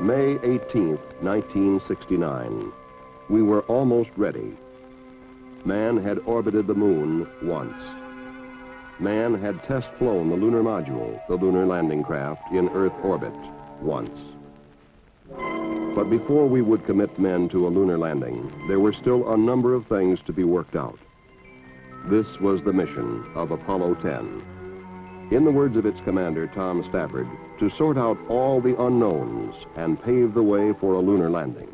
May 18th, 1969. We were almost ready. Man had orbited the moon once. Man had test flown the lunar module, the lunar landing craft, in Earth orbit once. But before we would commit men to a lunar landing, there were still a number of things to be worked out. This was the mission of Apollo 10. In the words of its commander, Tom Stafford, to sort out all the unknowns and pave the way for a lunar landing.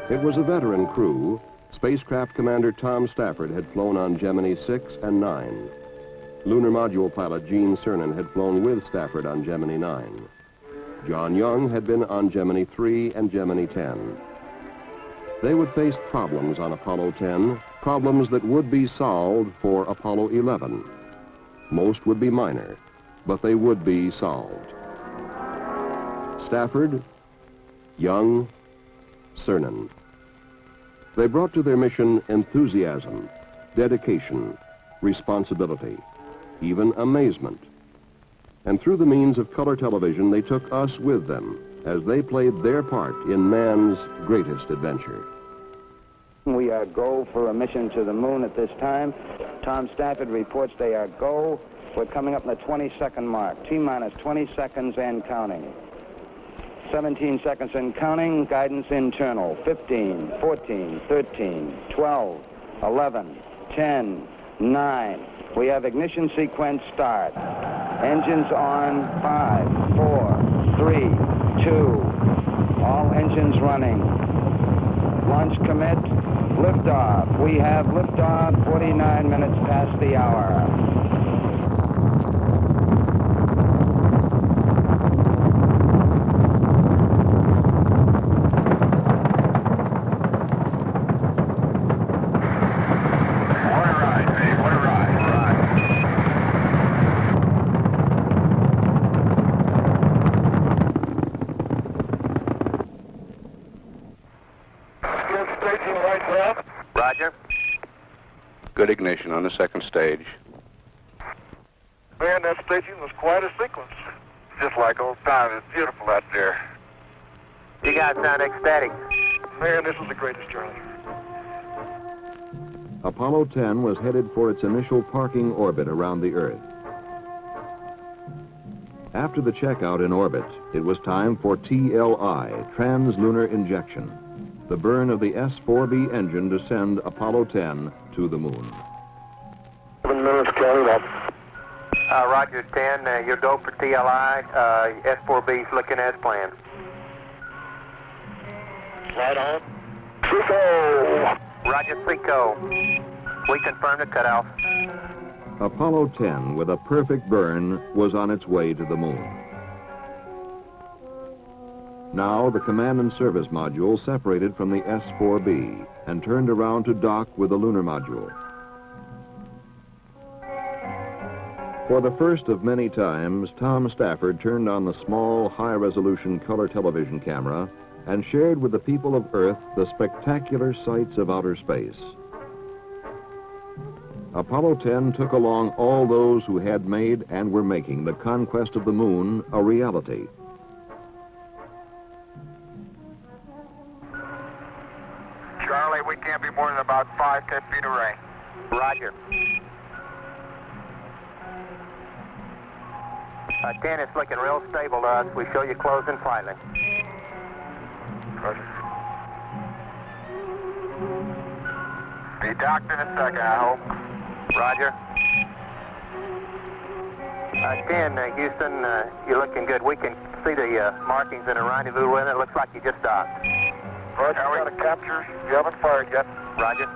It was a veteran crew. Spacecraft Commander Tom Stafford had flown on Gemini 6 and 9. Lunar module pilot Gene Cernan had flown with Stafford on Gemini 9. John Young had been on Gemini 3 and Gemini 10. They would face problems on Apollo 10, problems that would be solved for Apollo 11. Most would be minor, but they would be solved. Stafford, Young, Cernan. They brought to their mission enthusiasm, dedication, responsibility, even amazement. And through the means of color television, they took us with them as they played their part in man's greatest adventure. We are go for a mission to the moon at this time. Tom Stafford reports they are go. We're coming up in the 20-second mark. T-minus 20 seconds and counting. 17 seconds and counting. Guidance internal. 15, 14, 13, 12, 11, 10, 9. We have ignition sequence start. Engines on. 5, 4, 3, 2. All engines running. Launch commit. Liftoff. We have liftoff 49 minutes past the hour. Roger. Good ignition on the second stage. Man, that staging was quite a sequence. Just like old times. It's beautiful out there. You guys sound ecstatic. Man, this was the greatest journey. Apollo 10 was headed for its initial parking orbit around the Earth. After the checkout in orbit, it was time for TLI, trans-lunar injection, the burn of the S-4B engine to send Apollo 10 to the moon. 7 minutes counting up. Roger, 10. You're go for TLI. S-4B's looking as planned. Right on. Seco. Roger, Seco. We confirm the cutoff. Apollo 10, with a perfect burn, was on its way to the moon. Now, the command and service module separated from the S-4B and turned around to dock with the lunar module. For the first of many times, Tom Stafford turned on the small, high-resolution color television camera and shared with the people of Earth the spectacular sights of outer space. Apollo 10 took along all those who had made and were making the conquest of the moon a reality. Charlie, we can't be more than about 5-10 feet away. Roger. 10 is looking real stable to us. We show you closing slightly. Be docked in a second, I hope. Roger. 10, Houston, you're looking good. We can see the markings in a rendezvous with it. It looks like you just docked. Roger, we got a capture. You haven't fired yet. Roger.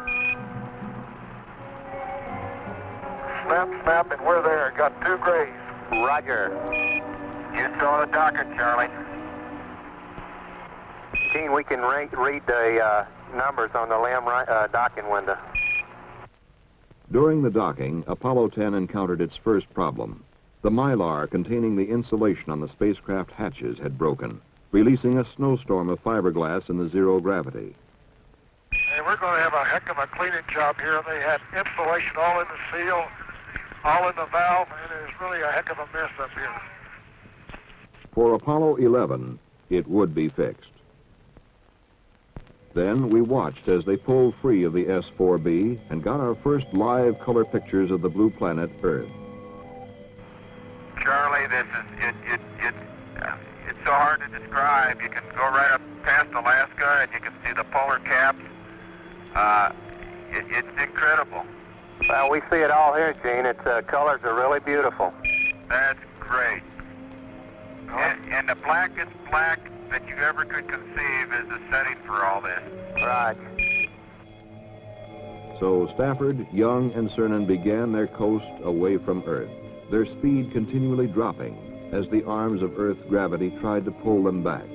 Snap, snap, and we're there. Got 2 grays. Roger. You saw the docket, Charlie. Gene, we can read the numbers on the LEM docking window. During the docking, Apollo 10 encountered its first problem. The mylar containing the insulation on the spacecraft hatches had broken, releasing a snowstorm of fiberglass in the zero gravity. Hey, we're going to have a heck of a cleaning job here. They had insulation all in the seal, all in the valve, and it is really a heck of a mess up here. For Apollo 11, it would be fixed. Then we watched as they pulled free of the S-4B and got our first live color pictures of the blue planet Earth. Charlie, this is it's so hard to describe. You can go right up past Alaska and you can see the polar caps. It's incredible. Well, we see it all here, Gene. Its colors are really beautiful. That's great. And the blackest black that you ever could conceive is the setting for all this. Right. So Stafford, Young, and Cernan began their coast away from Earth, their speed continually dropping as the arms of Earth's gravity tried to pull them back.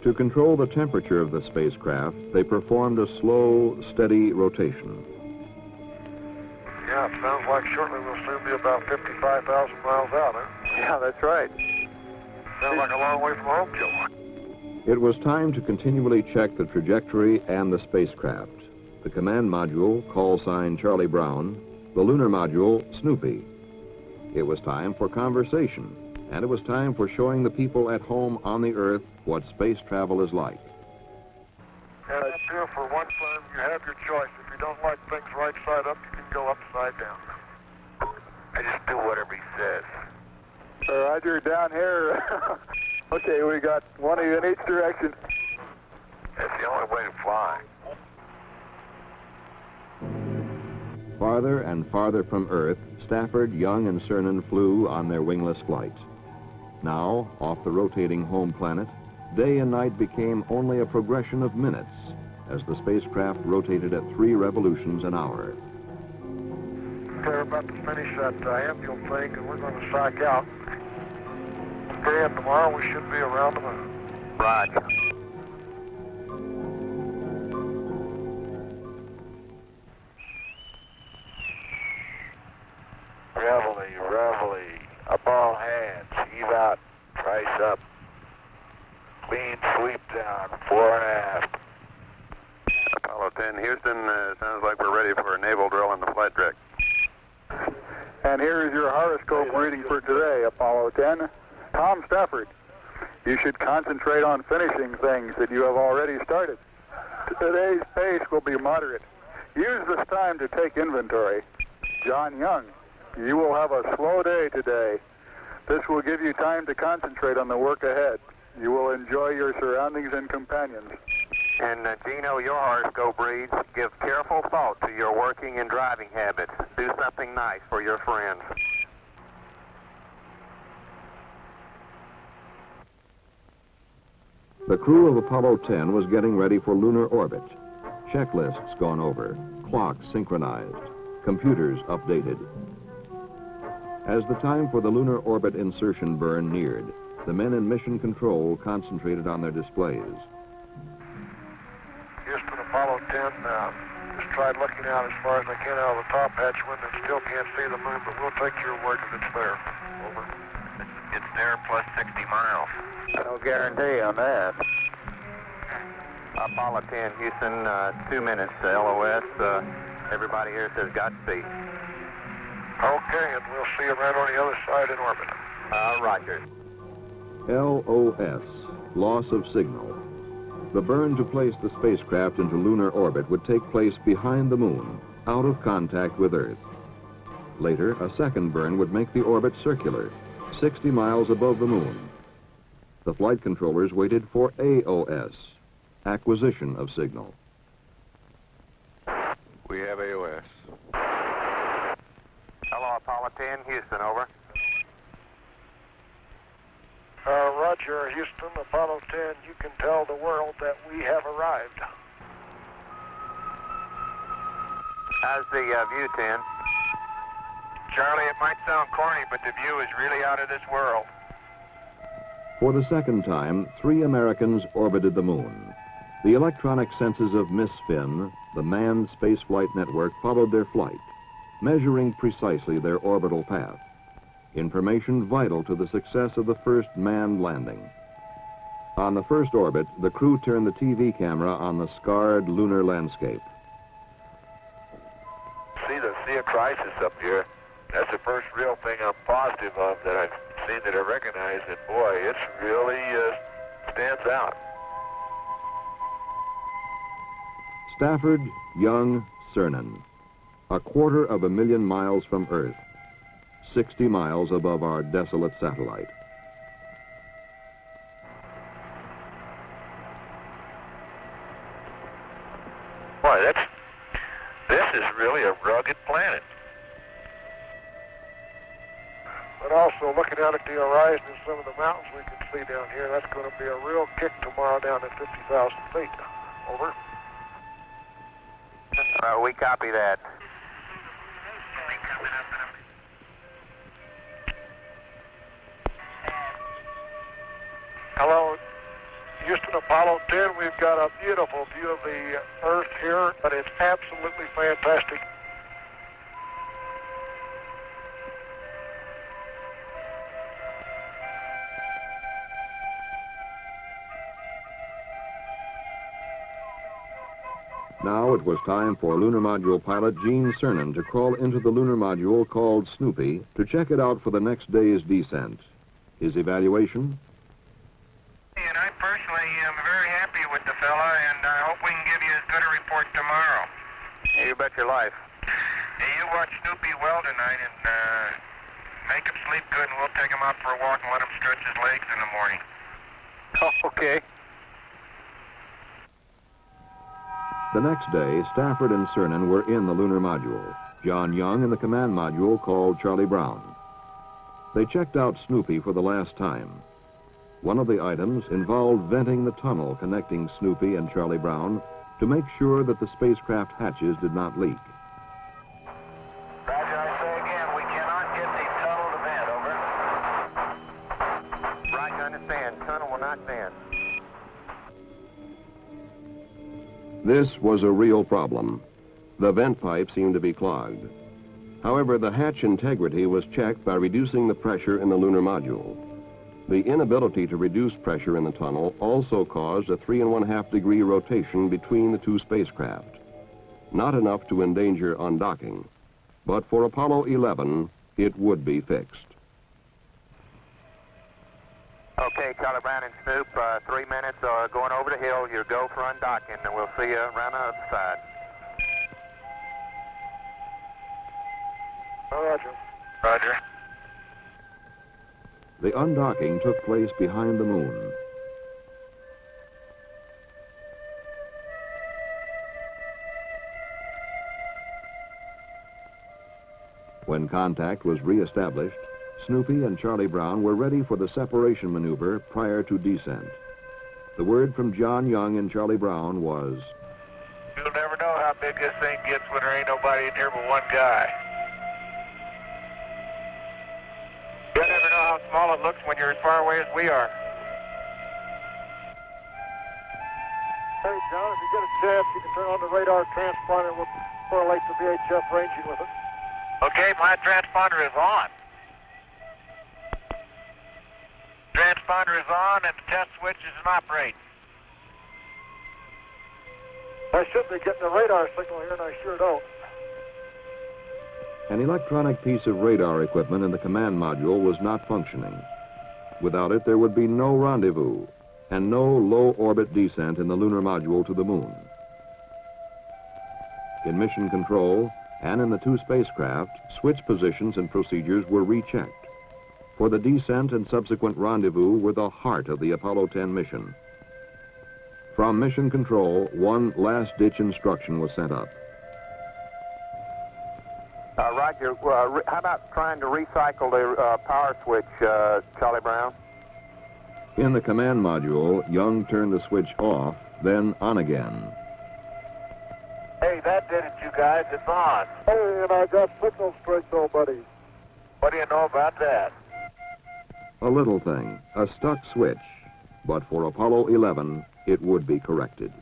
To control the temperature of the spacecraft, they performed a slow, steady rotation. Yeah, it sounds like shortly we'll soon be about 55,000 miles out, huh? Yeah, that's right. Sounds like a long way from home, Joe. It was time to continually check the trajectory and the spacecraft. The command module, call sign Charlie Brown, the lunar module, Snoopy. It was time for conversation, and it was time for showing the people at home on the Earth what space travel is like. And up here, for one time, you have your choice. If you don't like things right side up, you can go upside down. I just do whatever he says. Roger, down here. Okay, we got one of you in each direction. That's the only way to fly. Farther and farther from Earth, Stafford, Young, and Cernan flew on their wingless flight. Now, off the rotating home planet, day and night became only a progression of minutes as the spacecraft rotated at 3 revolutions an hour. They're about to finish that ambule thing, and we're going to psych out. Today and tomorrow, we should be around the moon. Roger. Reveille, up all hands, heave out, price up. Clean sweep down, fore and aft. Apollo 10, Houston, sounds like we're ready for a naval drill in the flight deck. And here is your horoscope reading for today, Apollo 10. Tom Stafford, you should concentrate on finishing things that you have already started. Today's pace will be moderate. Use this time to take inventory. John Young, you will have a slow day today. This will give you time to concentrate on the work ahead. You will enjoy your surroundings and companions. And Gino, your horoscope reads, give careful thought to your working and driving habits. Do something nice for your friends. The crew of Apollo 10 was getting ready for lunar orbit. Checklists gone over, clocks synchronized, computers updated. As the time for the lunar orbit insertion burn neared, the men in mission control concentrated on their displays. Houston, Apollo 10, just tried looking out as far as I can out of the top hatch window and still can't see the moon, but we'll take your word that it's there. Over. It's there plus 60 miles. No guarantee on that. Apollo 10, Houston, 2 minutes, LOS. Everybody here says Godspeed. Okay, and we'll see you right on the other side in orbit. Roger. LOS, loss of signal. The burn to place the spacecraft into lunar orbit would take place behind the moon, out of contact with Earth. Later, a second burn would make the orbit circular, 60 miles above the moon. The flight controllers waited for AOS, acquisition of signal. We have AOS. Hello, Apollo 10, Houston, over. Roger, Houston, Apollo 10, you can tell the world that we have arrived. How's the view, 10? Charlie, it might sound corny, but the view is really out of this world. For the second time, 3 Americans orbited the moon. The electronic senses of Miss Finn, the manned spaceflight network, followed their flight, measuring precisely their orbital path. Information vital to the success of the first manned landing. On the first orbit, the crew turned the TV camera on the scarred lunar landscape. See the Sea of Crisis up here. That's the first real thing I'm positive of that I've seen that I recognize. And boy, it really stands out. Stafford, Young, Cernan. 250,000 miles from Earth. 60 miles above our desolate satellite. Boy, this is really a rugged planet. But also looking out at the horizon and some of the mountains we can see down here, that's going to be a real kick tomorrow down at 50,000 feet. Over. We copy that. Hello, Houston, Apollo 10. We've got a beautiful view of the Earth here, but it's absolutely fantastic. Now it was time for Lunar Module pilot Gene Cernan to crawl into the lunar module called Snoopy to check it out for the next day's descent. His evaluation? And I personally am very happy with the fella, and I hope we can give you as good a report tomorrow. You bet your life. Hey, you watch Snoopy well tonight and make him sleep good, and we'll take him out for a walk and let him stretch his legs in the morning. Okay. The next day, Stafford and Cernan were in the lunar module, John Young in the command module called Charlie Brown. They checked out Snoopy for the last time. One of the items involved venting the tunnel connecting Snoopy and Charlie Brown to make sure that the spacecraft hatches did not leak. Roger, I say again, we cannot get the tunnel to vent, over. Right, I understand. Tunnel will not vent. This was a real problem. The vent pipe seemed to be clogged. However, the hatch integrity was checked by reducing the pressure in the lunar module. The inability to reduce pressure in the tunnel also caused a 3.5 degree rotation between the two spacecraft. Not enough to endanger undocking, but for Apollo 11, it would be fixed. Okay, Charlie Brown and Snoop, 3 minutes going over the hill. You go for undocking, and we'll see you around the other side. Roger. Roger. The undocking took place behind the moon. When contact was re-established, Snoopy and Charlie Brown were ready for the separation maneuver prior to descent. The word from John Young and Charlie Brown was, You'll never know how big this thing gets when there ain't nobody in here but one guy. You'll never know how small it looks when you're as far away as we are. Hey, John, if you get a chance, you can turn on the radar transponder and we'll correlate the VHF ranging with it. Okay, my transponder is on. Transponder is on and the test switch is in operate. I should be getting a radar signal here, and I sure don't. an electronic piece of radar equipment in the command module was not functioning. Without it, there would be no rendezvous and no low-orbit descent in the lunar module to the moon. In mission control and in the two spacecraft, switch positions and procedures were rechecked. For the descent and subsequent rendezvous were the heart of the Apollo 10 mission. From mission control, one last-ditch instruction was sent up. Roger, how about trying to recycle the power switch, Charlie Brown? In the command module, Young turned the switch off, then on again. Hey, that did it, you guys. It's on. Hey, and I got signal strength, though, buddy. What do you know about that? A little thing, a stuck switch, but for Apollo 11, it would be corrected.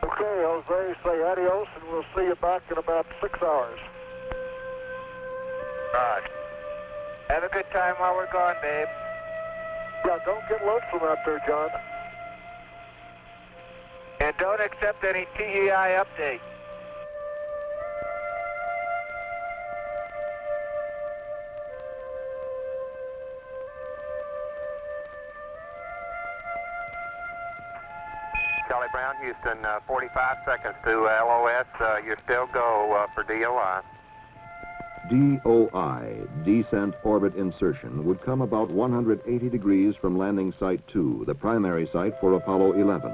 Okay, Jose, say adios, and we'll see you back in about 6 hours. Right. Have a good time while we're gone, babe. Yeah, Yeah, don't get lonesome out there, John. And don't accept any TEI updates. Charlie Brown, Houston, 45 seconds to LOS. You're still go for DOI. DOI, descent orbit insertion, would come about 180 degrees from landing site 2, the primary site for Apollo 11.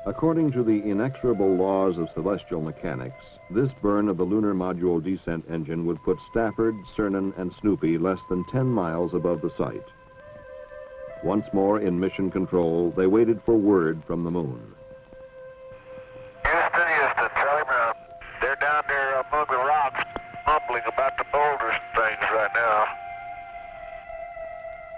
According to the inexorable laws of celestial mechanics, this burn of the lunar module descent engine would put Stafford, Cernan, and Snoopy less than 10 miles above the site. Once more in mission control, they waited for word from the moon. Houston, Charlie Brown. They're down there among the rocks, mumbling about the boulders and things right now.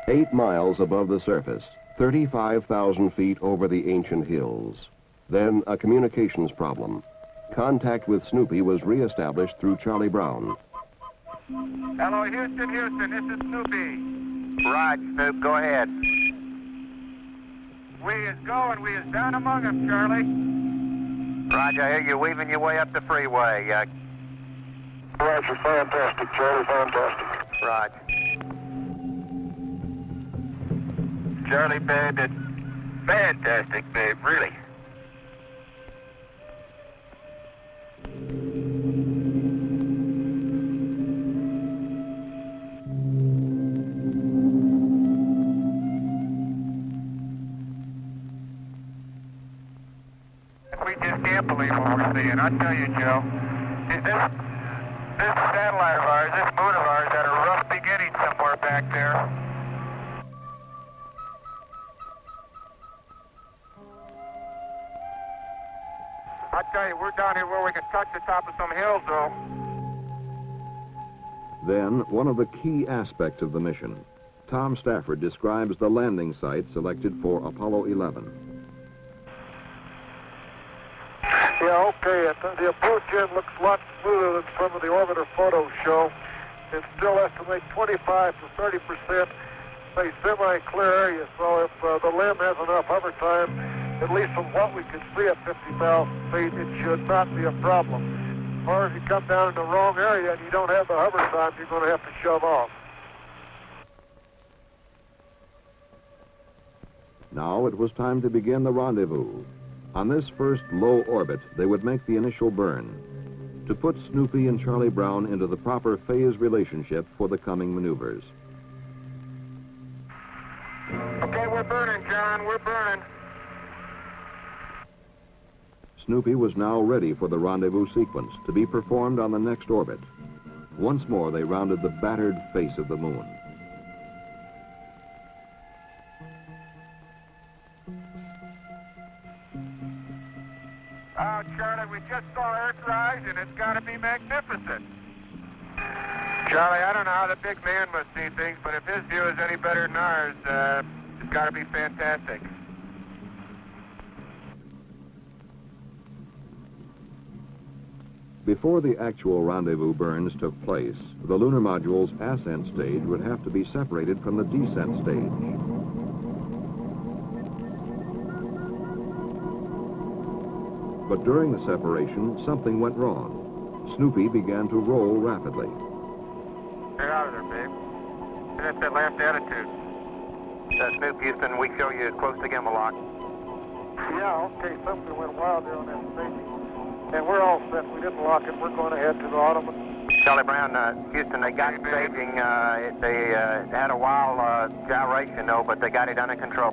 8 miles above the surface, 35,000 feet over the ancient hills. Then a communications problem. Contact with Snoopy was reestablished through Charlie Brown. Hello, Houston, this is Snoopy. Right, Snoop, go ahead. We is going, we is down among them, Charlie. Roger, I hear you weaving your way up the freeway. Roger, fantastic, Charlie, fantastic. Roger. Charlie, babe, it's fantastic, babe, really. We just can't believe what we're seeing. I tell you, Joe, this satellite of ours, this moon of ours, had a rough beginning somewhere back there. I tell you, we're down here where we can touch the top of some hills, though. Then, one of the key aspects of the mission. Tom Stafford describes the landing site selected for Apollo 11. Yeah, okay, the approach end looks a lot smoother than some of the orbiter photos show. It still estimate 25 to 30%, say semi-clear area, so if the limb has enough hover time, at least from what we can see at 50,000 feet, it should not be a problem. Or if you come down in the wrong area and you don't have the hover time, you're going to have to shove off. Now it was time to begin the rendezvous. On this first low orbit, they would make the initial burn to put Snoopy and Charlie Brown into the proper phase relationship for the coming maneuvers. Okay, we're burning, John, we're burning. Snoopy was now ready for the rendezvous sequence to be performed on the next orbit. Once more, they rounded the battered face of the moon. Oh, Charlie, we just saw Earthrise, and it's got to be magnificent. Charlie, I don't know how the big man must see things, but if his view is any better than ours, it's got to be fantastic. Before the actual rendezvous burns took place, the lunar module's ascent stage would have to be separated from the descent stage. But during the separation, something went wrong. Snoopy began to roll rapidly. Get out of there, babe. That's that last attitude. Snoop, Houston, we show you close to Gimmelach. Yeah, okay, something went wild there on that staging. And we're all set. We didn't lock it. We're going to head to the Ottoman. Charlie Brown, Houston, they got staging. They had a wild gyration, though, but they got it under control.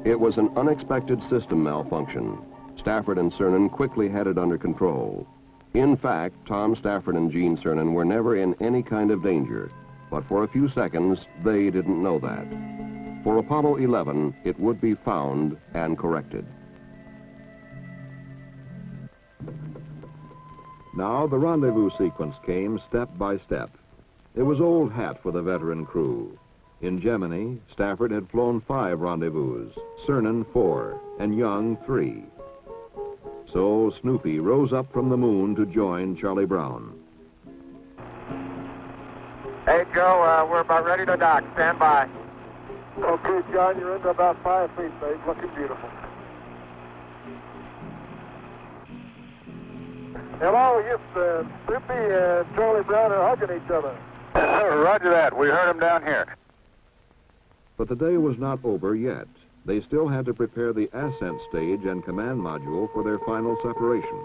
It was an unexpected system malfunction. Stafford and Cernan quickly had it under control. In fact, Tom Stafford and Gene Cernan were never in any kind of danger. But for a few seconds, they didn't know that. For Apollo 11, it would be found and corrected. Now the rendezvous sequence came step by step. It was old hat for the veteran crew. In Gemini, Stafford had flown 5 rendezvous, Cernan 4, and Young 3. So Snoopy rose up from the moon to join Charlie Brown. Hey, Joe, we're about ready to dock. Stand by. Okay, John, you're into about 5 feet, babe. Looking beautiful. Hello, yes, Snoopy and Charlie Brown are hugging each other. Roger that. We heard him down here. But the day was not over yet. They still had to prepare the ascent stage and command module for their final separation.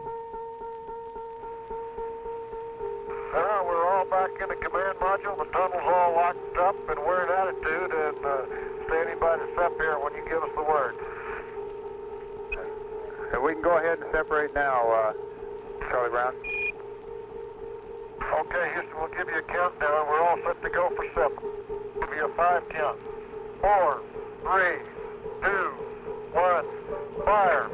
We're all back in the command module. The tunnel's all locked up, and we're in attitude and standing by the sep here when you give us the word. We can go ahead and separate now, Charlie Brown. Okay, Houston, we'll give you a countdown. We're all set to go for sep. We'll give you a 5 count. 4, 3, 2, 1, fire.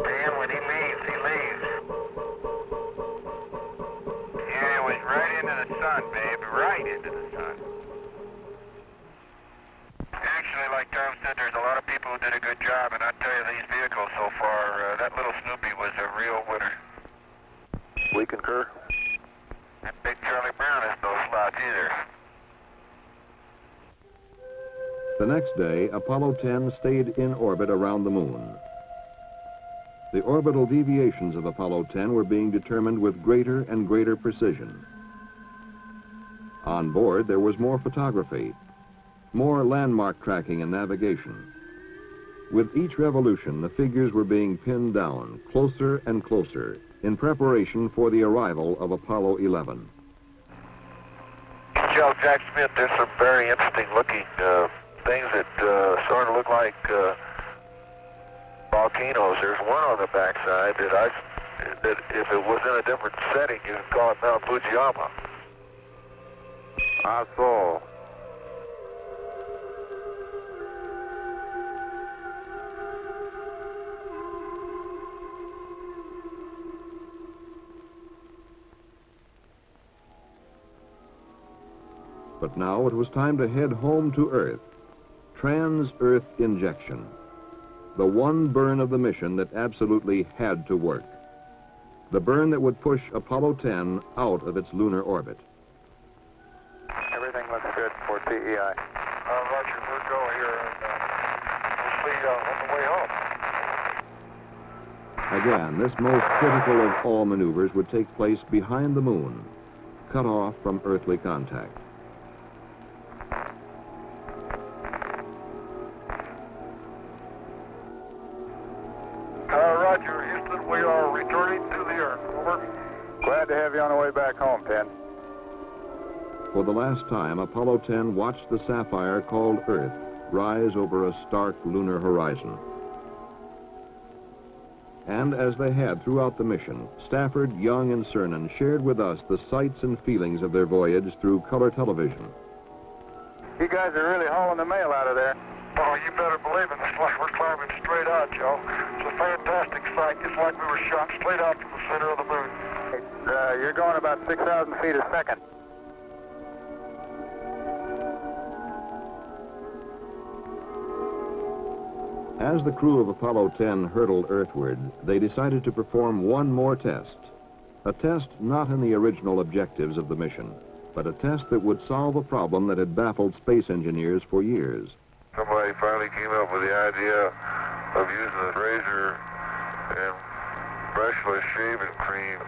Damn, when he leaves, he leaves. Yeah, it was right into the sun, babe, right into the sun. Actually, like Tom said, there's a lot of people who did a good job, and I tell you, these vehicles so far, that little Snoopy was a real winner. We concur. That big Charlie Brown is no slouch either. The next day, Apollo 10 stayed in orbit around the moon. The orbital deviations of Apollo 10 were being determined with greater and greater precision. On board, there was more photography, more landmark tracking and navigation. With each revolution, the figures were being pinned down closer and closer in preparation for the arrival of Apollo 11. Tell Jack Smith there's some very interesting looking things that sort of look like volcanoes. There's one on the backside that if it was in a different setting, you could call it Mount Fujiyama. I saw. But now it was time to head home to Earth. Trans-Earth injection. The one burn of the mission that absolutely had to work. The burn that would push Apollo 10 out of its lunar orbit. Everything looks good for TEI. Roger, we're go here, and we'll see on the way home. Again, this most critical of all maneuvers would take place behind the moon, cut off from earthly contact. Roger, Houston, we are returning to the Earth. Over. Glad to have you on the way back home, 10. For the last time, Apollo 10 watched the sapphire called Earth rise over a stark lunar horizon. And as they had throughout the mission, Stafford, Young, and Cernan shared with us the sights and feelings of their voyage through color television. You guys are really hauling the mail out of there. Oh, you better believe it. It's like we're climbing straight out, Joe. It's a fantastic sight. It's like we were shot straight out from the center of the moon. You're going about 6,000 feet a second. As the crew of Apollo 10 hurtled earthward, they decided to perform one more test. A test not in the original objectives of the mission, but a test that would solve a problem that had baffled space engineers for years. Somebody finally came up with the idea of using a razor and brushless shaving cream.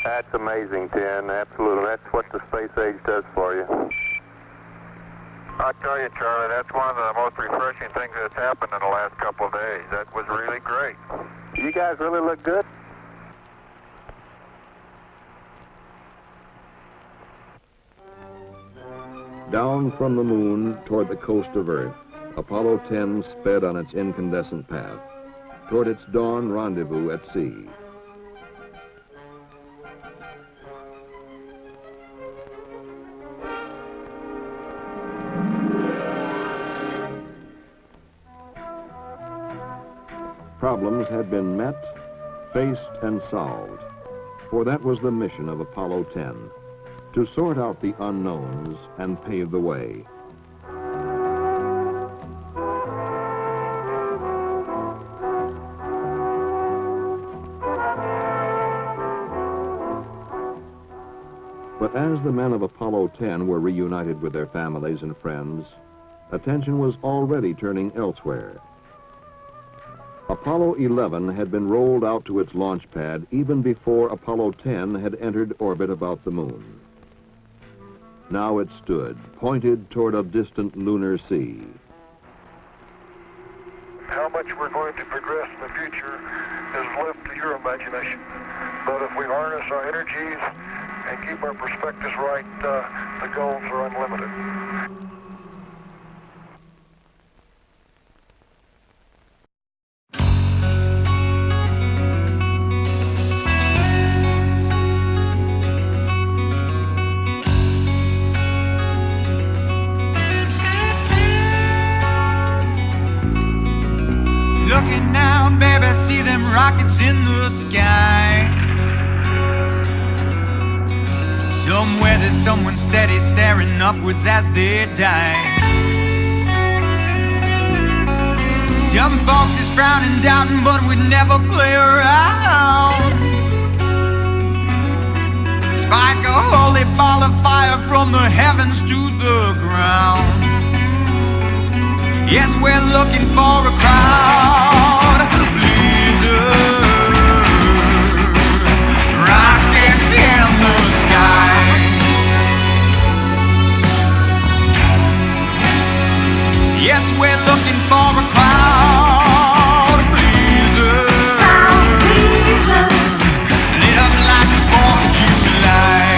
That's amazing, 10. Absolutely. That's what the space age does for you. I tell you, Charlie, that's one of the most refreshing things that's happened in the last couple of days. That was really great. You guys really look good. Down from the moon toward the coast of Earth, Apollo 10 sped on its incandescent path, toward its dawn rendezvous at sea. Problems had been met, faced, and solved, for that was the mission of Apollo 10. To sort out the unknowns and pave the way. But as the men of Apollo 10 were reunited with their families and friends, attention was already turning elsewhere. Apollo 11 had been rolled out to its launch pad even before Apollo 10 had entered orbit about the moon. Now it stood, pointed toward a distant lunar sea. How much we're going to progress in the future is left to your imagination. But if we harness our energies and keep our perspectives right, the goals are unlimited. Looking now, baby, see them rockets in the sky. Somewhere there's someone steady staring upwards as they die. Some folks is frowning, doubting, but we'd never play around. Spike a holy ball of fire from the heavens to the ground. Yes, we're looking for a crowd pleaser, rockets in the sky. Yes, we're looking for a crowd pleaser, lit up like the 4th of July.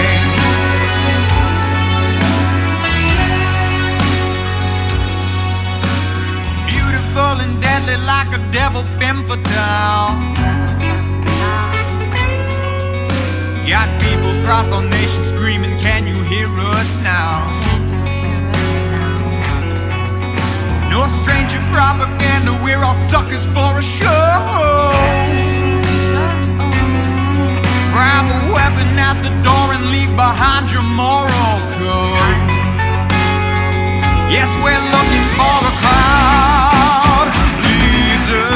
Beautiful and deadly like a devil femme fatale. Got people across our nation screaming, can you hear us now? No stranger propaganda, we're all suckers for a show. Grab a weapon at the door and leave behind your moral code. Yes, we're looking for a crowd pleaser,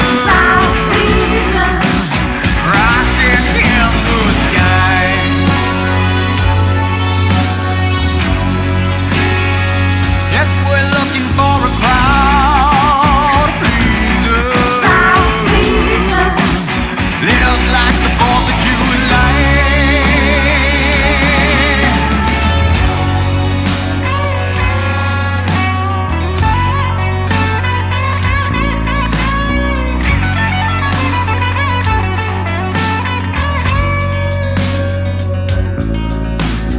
rockets in the sky. Yes, we're looking for a crowd pleaser, lit up like the 4th of July.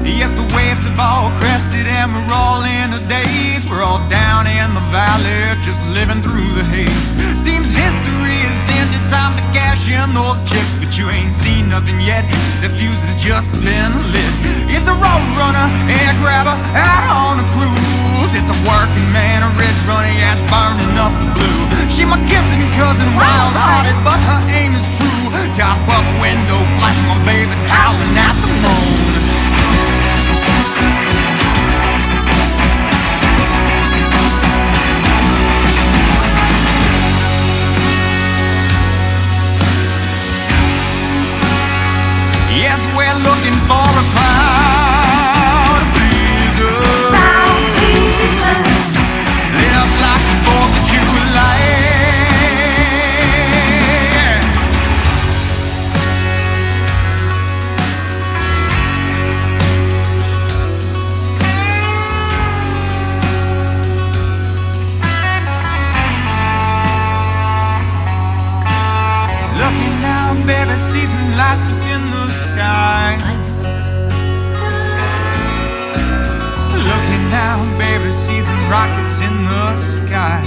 Yes, the waves have all crested and we're all in a daze. We're all down in the valley, just living through the haze. Seems history is ended, time to cash in those chicks. But you ain't seen nothing yet, the fuse has just been lit. It's a road runner, air grabber, out on a cruise. It's a working man, a rich running ass burning up the blue. She my kissing cousin, wild-hearted, but her aim is true. Top up window, flashing my babies, howling at the moon. Yes, we're looking for a crowd pleaser, lit up like the 4th of July. Looking now, baby, see the lights up in the sky. Looking now, baby, see the rockets in the sky.